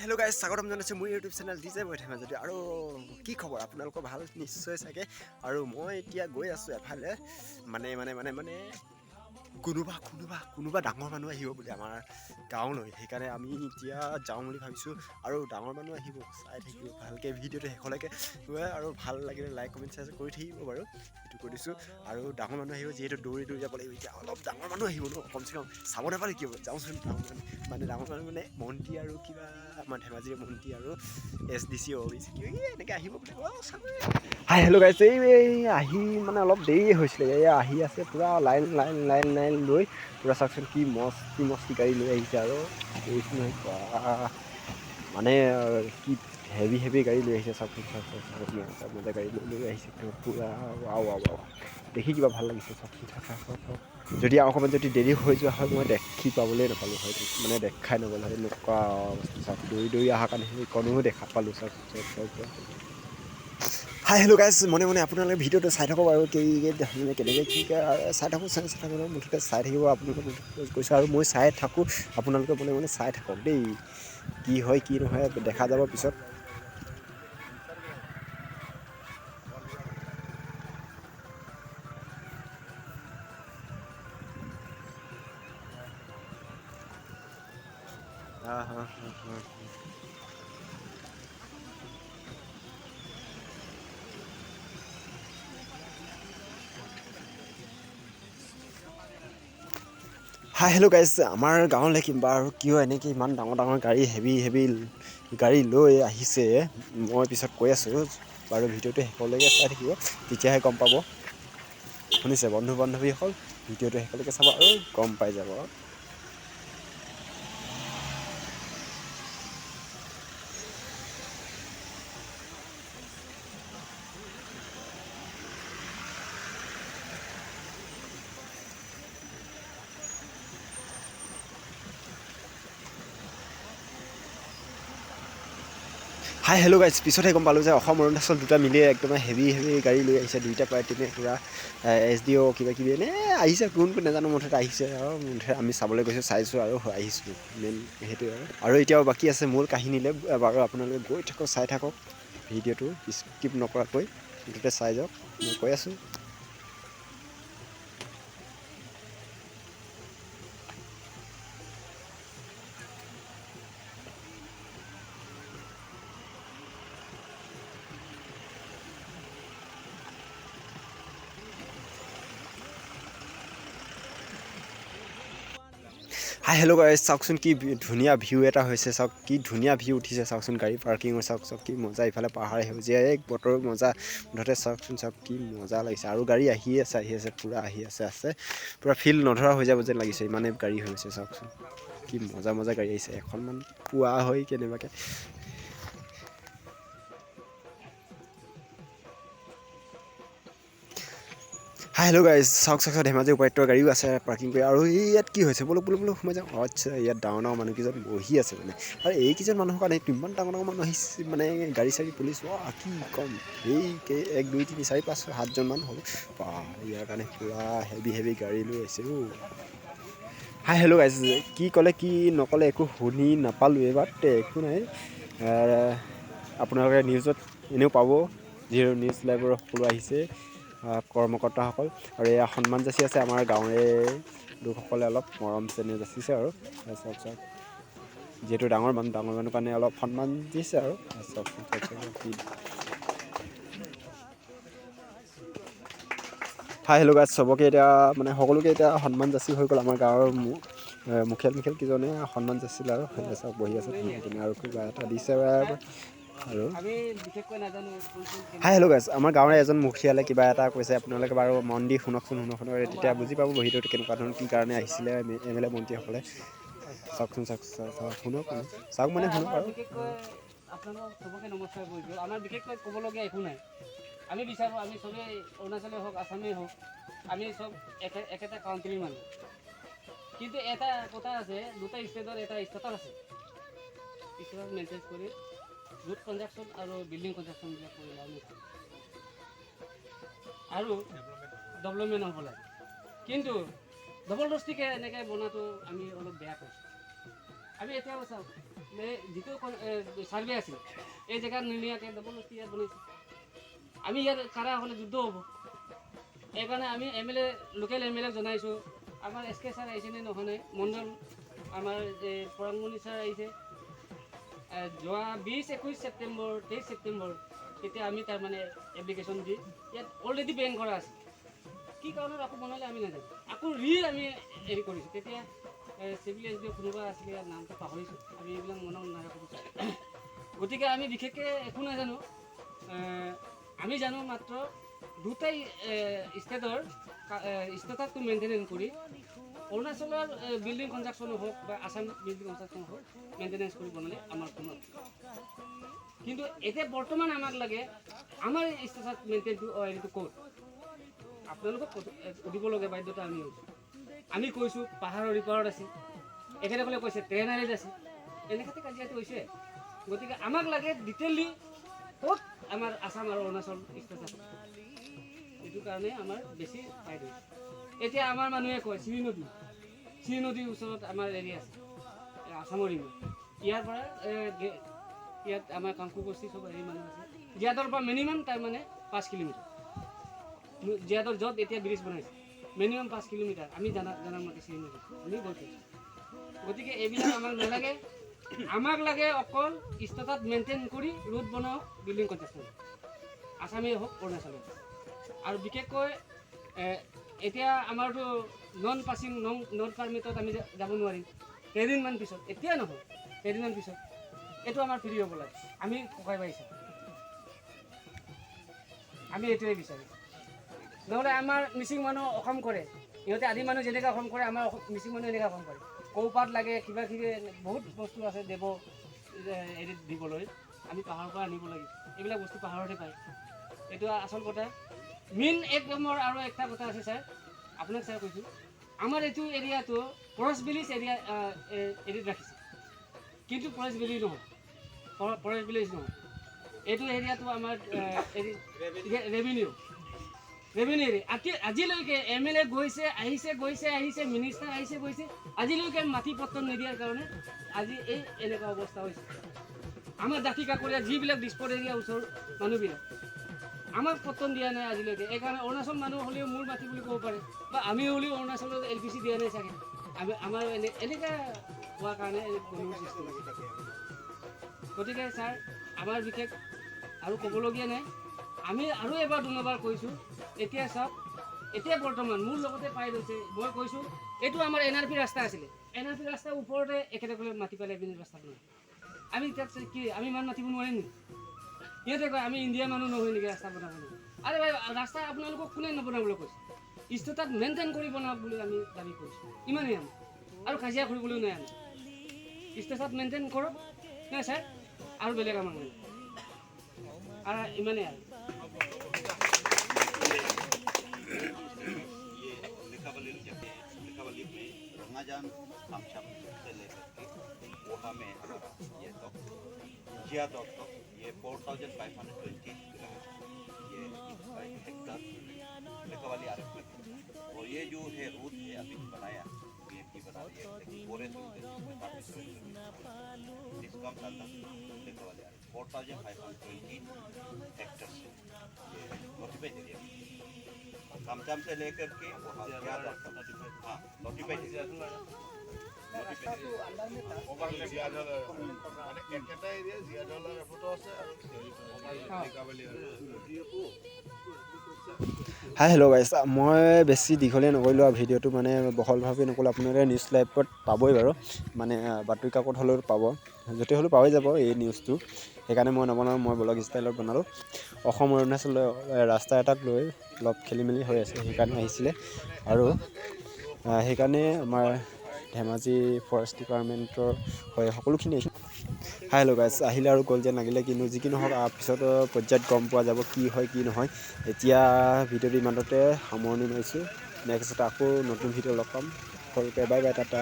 Hello' guys, স্বাগতম জনাইছোঁ মোৰ ইউটিউব চেনেল ডিজে বৈ থাকে যদি। আৰু কি খবৰ আপোনালোকৰ? ভাল নিশ্চয় চাগে। আৰু মই এতিয়া গৈ আছোঁ এফালে মানে কোনোবা ডাঙৰ মানুহ আহিব বুলি আমাৰ গাঁৱলৈ। সেইকাৰণে আমি এতিয়া যাওঁ বুলি ভাবিছোঁ। আৰু ডাঙৰ মানুহ আহিব, চাই থাকিব ভালকৈ ভিডিঅ'টো শেষলৈকে আৰু ভাল লাগিলে লাইক কমেণ্ট শ্বেয়াৰ কৰি থাকিব বাৰু, সেইটো কৰি দিছোঁ। আৰু ডাঙৰ মানুহ আহিব যিহেতু দৌৰি যাব লাগিব। এতিয়া অলপ ডাঙৰ মানুহ আহিব ন, কমচে কম চাব নাপালে কি হ'ব, যাওঁচোন। ডাঙৰ মানুহ মানে মন্ত্ৰী আৰু কিবা আমাৰ ধেমাজিৰ মন্ত্ৰী আৰু SDC OBC এনেকৈ আহিব বুলি কয়। হাই হেল্ল' গাইজ, এই আহি মানে অলপ দেৰি হৈছিলে। এই আহি আছে পূৰা লাইন লৈ পূৰা চাওকচোন কি মস্তি গাড়ী লৈ আহিছে। আৰু কৈছোঁ নহয় মানে কি হেভি গাড়ী লৈ আহিছে। চাওকচোন মজা গাড়ী লৈ আহিছে পূৰা। ৱাও দেখি কিবা ভাল লাগিছে। চাওকচোন চাওক। যদি অকণমান যদি দেৰি হৈ যোৱা হয়, মই দেখি পাবলৈ নাপালোঁ হয়, মানে দেখাই নগ'ল হয়। এনেকুৱা অৱস্থা চাওক, দৌৰি অহাৰ কাৰণে সেইকণো দেখা পালোঁ। চাওক। হাই হেল্ল' গাইজ, মনে আপোনালোকে ভিডিঅ'টো চাই থাকক আৰু কেনেকৈ কি চাই থাকক মুঠতে চাই থাকিব আপোনালোকে কৈছোঁ। আৰু মই চাই থাকোঁ, আপোনালোকে মনে চাই থাকক দেই। কি হয় কি নহয় দেখা যাব পিছত। হাই হেল্ল' গাইজ, আমাৰ গাঁৱলৈ আৰু কিয় এনেকৈ ইমান ডাঙৰ গাড়ী হেভি গাড়ী লৈ আহিছে, মই পিছত কৈ আছোঁ বাৰু। ভিডিঅ'টো শেষলৈকে চাই থাকিব, তেতিয়াহে গম পাব। শুনিছে বন্ধু বান্ধৱীসকল, ভিডিঅ'টো শেষলৈকে চাব আৰু গম পাই যাব। হাই হেল্ল' গাইজ, পিছতহে গম পালোঁ যে অসম অৰুণাচল দুটা মিলিয়ে একদম হেভি গাড়ী লৈ আহিছে। দুইটা প্ৰায় টিমে পূৰা SDO কিবা এনে আহিছে। কোন নাজানো, মুঠতে আহিছে। আৰু মুঠতে আমি চাবলৈ গৈছোঁ, চাইছোঁ আৰু আহিছোঁ। মেইন সেইটোৱে আৰু এতিয়াও বাকী আছে মূল কাহিনীলৈ বাৰু। আপোনালোকে গৈ থাকক, চাই থাকক ভিডিঅ'টো স্কিপ নকৰাকৈ, মুঠতে চাই যাওক, মই কৈ আছোঁ। হাই হেল্ল' গাইজ, চাওকচোন কি ধুনীয়া ভিউ এটা হৈছে। চাওক কি ধুনীয়া ভিউ উঠিছে। চাওকচোন গাড়ী পাৰ্কিঙৰ চাওক কি মজা। ইফালে পাহাৰ সেউজীয়া এক বতৰৰ মজা। মুঠতে চাওকচোন কি মজা লাগিছে। আৰু গাড়ী আহি আছে পূৰা আহি আছে পূৰা ফিল নধৰা হৈ যাব যেন লাগিছে, ইমানেই গাড়ী হৈ গৈছে। চাওকচোন কি মজা গাড়ী আহিছে। এখনমান পোৱা হয় কেনেবাকৈ। হাই হেল্ল' গাইজ, চাওক ধেমাজি উপায়ুক্তৰ গাড়ীও আছে পাৰ্কিং কৰি। আৰু ইয়াত কি হৈছে, ব'লক সোমাই যাওঁ। আচ্ছা, ইয়াত ডাঙৰ মানুহকেইজন বহি আছে মানে। আৰু এইকেইজন মানুহৰ কাৰণে ইমান ডাঙৰ মানুহ আহিছে মানে, গাড়ী চাড়ী পুলিচ কি ক'ম। এই 1 2 3 4 5 7জনমান হ'ব। ইয়াৰ কাৰণে পূৰা হেভি গাড়ী লৈ আহিছে। হাই হেল্ল' গাইজ, কি ক'লে কি নক'লে একো শুনি নাপালোঁ এইবাৰ। একো নাই, আপোনালোকে নিউজত এনেও পাব, যিহেতু নিউজ লাইভৰ সকলো আহিছে কৰ্মকৰ্তাসকল। আৰু এয়া সন্মান যাচি আছে আমাৰ গাঁৱৰে লোকসকলে, অলপ মৰম চেনেহ যাচিছে আৰু। চাওক যিহেতু ডাঙৰ মানুহ কাৰণে অলপ সন্মান দিছে আৰু। চাওক হাই হেল্ল' গাইজ, চবকে এতিয়া মানে সকলোকে এতিয়া সন্মান যাচি হৈ গ'ল। আমাৰ গাঁৱৰ মুখিয়াল কেইজনে সন্মান যাচিলে আৰু চাওক বহি আছে আৰু কিবা এটা দিছে আৰু। হাই হেল্ল' গাইজ, আমাৰ গাঁৱৰে এজন মুখিয়ালে কিবা এটা কৈছে, আপোনালোকে বাৰু মন দি শুনকচোন। তেতিয়া বুজি পাব ভিডিঅ'টো কেনেকুৱা ধৰণৰ, কি কাৰণে আহিছিলে MLA মন্ত্ৰীসকলে। চাওকচোন শুনক আৰু। আপোনালোকক চবকে নমস্কাৰ কৰিছোঁ। আমাৰ বিশেষকৈ ক'বলগীয়া একো নাই। আমি বিচাৰোঁ, আমি চবেই অৰুণাচলেই হওক, আসামেই হওক, আমি চব একেটা কাউণ্ট্ৰিৰ মানুহ। কিন্তু এটা কথা আছে, দুটা ষ্টেটৰ এটা ষ্টেটাছ আছে। ষ্টেটাছ মেইনটেইন কৰি ৰোড কনষ্ট্ৰাকশ্যন আৰু বিল্ডিং কনষ্ট্ৰাকশ্যনবিলাক কৰি লাভ নাই আৰু ডেভেলপমেণ্ট হ'ব লাগে। কিন্তু জবৰদস্তিকৈ এনেকৈ বনাটো আমি অলপ বেয়া পাইছোঁ। আমি এতিয়াও চাওক, যিটো ছাৰ্ভে আছিল এই জেগাত নিনিয়াকৈ জবৰদস্তি ইয়াত বনাইছে। আমি ইয়াত কাৰা হ'লে যুদ্ধ হ'ব। সেইকাৰণে আমি MLA লোকেল MLA জনাইছোঁ। আমাৰ SK ছাৰ আহিছেনে নহয়নে, মণ্ডল আমাৰ পৰাংমণি ছাৰ আহিছে। যোৱা 20-21 ছেপ্টেম্বৰ 23 ছেপ্টেম্বৰ তেতিয়া আমি তাৰমানে এপ্লিকেশ্যন দি ইয়াত অলৰেডি বেন কৰা আছে। কি কাৰণত আকৌ বনালে আমি নাজানো। আকৌ আমি হেৰি কৰিছোঁ। তেতিয়া চিভিল SDO কোনোবা আছিলে, ইয়াৰ নামটো পাহৰিছোঁ। আমি এইবিলাক মনত নাৰাখোঁ। গতিকে আমি বিশেষকৈ একো নাজানো। আমি জানো মাত্ৰ দুটাই ষ্টেটৰ ষ্টেটাছটো মেইনটেনেঞ্চ কৰি অৰুণাচলৰ বিল্ডিং কনষ্ট্ৰাকশ্যনো হওক বা আসাম বিল্ডিং কনষ্ট্ৰাকশ্যনো হওক মেইনটেনেঞ্চ কৰি বনালে আমাৰ কোনো। কিন্তু এতিয়া বৰ্তমান আমাক লাগে আমাৰ ষ্টেটাছ মেইনটেইনটো এইটো ক'ত আপোনালোকক সুধিবলগীয়া বাধ্যতা আমি কৈছোঁ পাহাৰৰ ইপাৰত আছে, এখেতসকলে কৈছে ট্ৰেইনাৰীত আছে, এনেকুৱাতে কাজিয়াটো হৈছে। গতিকে আমাক লাগে ডিটেইলি ক'ত আমাৰ আসাম আৰু অৰুণাচল ষ্টেটাছ। এইটো কাৰণে আমাৰ বেছি ফাইদা হৈছে। এতিয়া আমাৰ মানুহে কয় চিৰি নদীৰ ওচৰত আমাৰ এৰিয়া আছে আসামৰ ইমান। ইয়াৰ পৰা ইয়াত আমাৰ কাংকু বস্তি চব হেৰি মানুহ আছে। জিয়াদৰ পৰা মিনিমাম তাৰমানে 5 কিলোমিটাৰ। জিয়াদৰ য'ত এতিয়া ব্ৰিজ বনাইছে মিনিমাম 5 কিলোমিটাৰ। আমি জানাৰ মতে চিৰি নদী আমি গৈছোঁ। গতিকে এইবিলাক আমাক নালাগে। আমাক লাগে অকল ষ্টেটাছ মেইনটেইন কৰি ৰোড বনাওক, বিল্ডিং কনষ্ট্ৰাকশ্যন আসামেই হওক অৰুণাচলেই হওক। আৰু বিশেষকৈ এতিয়া আমাৰতো নন পাৰ্মিটত আমি যাব নোৱাৰিম। কেইদিনমান পিছত, এতিয়া নহয় কেইদিনমান পিছত এইটো আমাৰ ফ্ৰী হ'ব লাগে। আমি ককাই পাইছোঁ, আমি এইটোৱে বিচাৰিম। নহ'লে আমাৰ মিচিং মানুহ অসম কৰে, সিহঁতে আদি মানুহ যেনেকৈ অসম কৰে আমাৰ মিচিং মানুহ এনেকৈ অসম কৰে। কৌপাত লাগে, কিবা কিবি বহুত বস্তু আছে হেৰিত দিবলৈ। আমি পাহাৰৰ পৰা আনিব লাগিব। এইবিলাক বস্তু পাহাৰতে পায়। এইটো আচল কথা। মেইন এক নম্বৰ আৰু একটা কথা আছে ছাৰ, আপোনাক ছাৰ কৈছোঁ, আমাৰ এইটো এৰিয়াটো ফৰেষ্ট ভিলেজ এৰিয়াত ৰাখিছে। কিন্তু ফৰেষ্ট ভিলেজ নহয়, এইটো এৰিয়াটো আমাৰ ৰেভিনিউ এৰিয়া। আজিলৈকে MLA গৈছে আহিছে, মিনিষ্টাৰ আহিছে গৈছে, আজিলৈকে মাটি পত্ৰ নিদিয়াৰ কাৰণে আজি এই এনেকুৱা অৱস্থা হৈছে। আমাৰ দাঁতি কাষৰীয়া যিবিলাক ডিছপ'ট এৰিয়া ওচৰৰ মানুহবিলাক আমাক পত্তন দিয়া নাই আজিলৈকে। এইকাৰণে অৰুণাচল মানুহ হ'লেও মোৰ মাটি বুলি ক'ব পাৰে, বা আমি হ'লেও অৰুণাচলত LPC দিয়া নাই চাগে। আমাৰ এনেকুৱা হোৱাৰ কাৰণে গণ্ডগোল সৃষ্টি হৈছে। গতিকে ছাৰ আমাৰ বিশেষ আৰু ক'বলগীয়া নাই। আমি আৰু এবাৰ 2বাৰ কৈছোঁ। এতিয়া চাওক, এতিয়া বৰ্তমান মোৰ লগতে পাই গৈছে। মই কৈছোঁ এইটো আমাৰ NRP ৰাস্তা আছিলে। NRP ৰাস্তাৰ ওপৰতে একেলগে মাটি পেলাই পিনি ৰাস্তা বনাই। আমি তাত কি আমি ইমান মাতিব নোৱাৰিম নেকি? সিহঁতে কয় আমি ইণ্ডিয়াৰ মানুহ নহয় নেকি ৰাস্তা বনাব নেকি? আৰে ভাই, ৰাস্তা আপোনালোকক কোনে নবনাবলৈ কৈছে? ষ্টেটাছ মেইনটেইন কৰি বনাওক বুলি আমি দাবী কৰিছোঁ। ইমানেই আমি আৰু কাজিয়া কৰিবলৈও নাই। আমি ষ্টেটাছ মেইনটেইন কৰক নাই ছাৰ, আৰু বেলেগ আমাক নাই। আৰু ইমানেই আৰু ये 4520 हेक्टर वाली आरफ में। और ये जो है रूट है अभी बनाया BMP बना रही है, पूरे डिस्कॉम चाहता वाले 4520 हेक्टर से ये नोटिफाइड एरिया कमचाम से लेकर के हाँ नोटिफाइड एरिया হাই হেল্ল' গাইছ, মই বেছি দীঘলীয়া নকৰিলোঁ আৰু ভিডিঅ'টো মানে বহলভাৱে নকৰিলোঁ। আপোনালোকে নিউজ লাইভত পাবই বাৰু, মানে বাতৰি কাকত হ'লেও পাব, য'তে হ'লেও পাবই যাব এই নিউজটো। সেইকাৰণে মই নবনাওঁ, মই ব্লগ ষ্টাইলত বনালোঁ। অসম অৰুণাচল ৰাস্তা এটাক লৈ অলপ খেলি মেলি হৈ আছে, সেইকাৰণে আহিছিলে। আৰু সেইকাৰণে আমাৰ ধেমাজি ফৰেষ্ট ডিপাৰ্টমেণ্টৰ হয় সকলোখিনি। হাই হেল্ল' গাইছ, আহিলে আৰু গ'ল যেন লাগিলে, কিন্তু যি কি নহওক পিছত পৰ্যায়ত গম পোৱা যাব কি হয় কি নহয়। এতিয়া ভিডিঅ'টো ইমানতে সামৰণি মাৰিছোঁ। নেক্সট আকৌ নতুন ভিডিঅ' লগ পাম। সকলোকে বাই বাই, টাটা।